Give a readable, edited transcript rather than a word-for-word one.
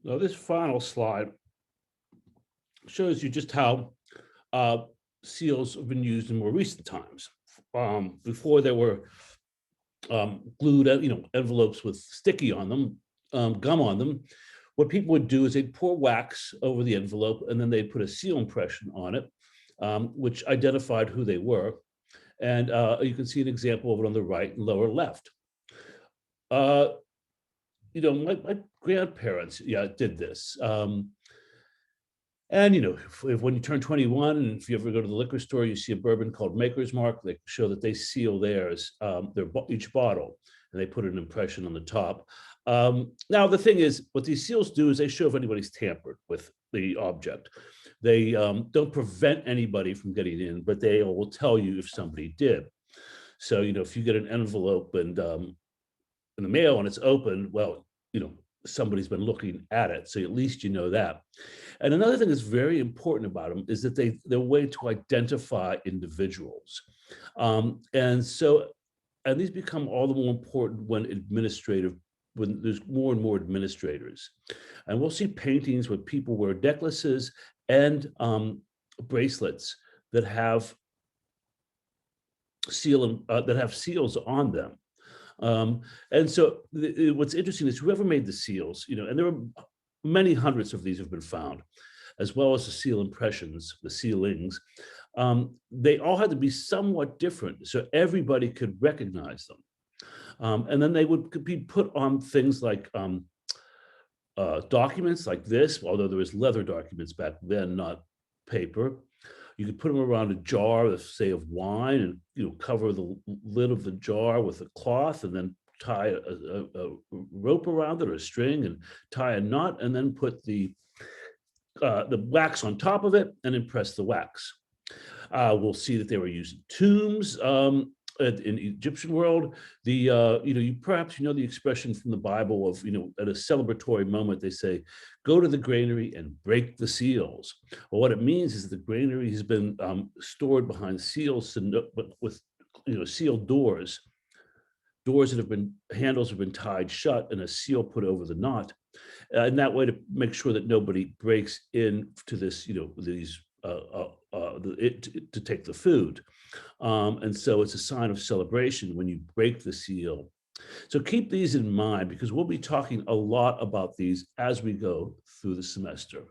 Now, this final slide shows you just how uh, seals have been used in more recent times. Before there were glued, envelopes with sticky on them, gum on them. What people would do is they'd pour wax over the envelope and then they'd put a seal impression on it, which identified who they were. And you can see an example of it on the right and lower left. Uh, my grandparents, yeah, did this. And if when you turn 21, and if you ever go to the liquor store, you see a bourbon called Maker's Mark. They show that they seal theirs, each bottle, and they put an impression on the top. Now the thing is, what these seals do is they show if anybody's tampered with the object. They don't prevent anybody from getting in, but they will tell you if somebody did. So if you get an envelope and in the mail and it's open, well, somebody's been looking at it, so at least you know that. And another thing that's very important about them is that they're a way to identify individuals. And these become all the more important when there's more and more administrators. And we'll see paintings where people wear necklaces and bracelets that have seals on them. And so what's interesting is whoever made the seals, and there are many hundreds of these have been found, as well as the seal impressions, the sealings. They all had to be somewhat different so everybody could recognize them. And then they could be put on things like documents like this, although there was leather documents back then, not paper. You could put them around a jar, say, of wine, and cover the lid of the jar with a cloth, and then tie a rope around it or a string, and tie a knot, and then put the wax on top of it, and then press the wax. We'll see that they were using tombs. In Egyptian world, you perhaps the expression from the Bible of at a celebratory moment they say, "Go to the granary and break the seals." Well, what it means is that the granary has been stored behind seals, but with sealed doors that have been handles have been tied shut and a seal put over the knot, and that way to make sure that nobody breaks into this these to take the food. And so it's a sign of celebration when you break the seal. So keep these in mind because we'll be talking a lot about these as we go through the semester.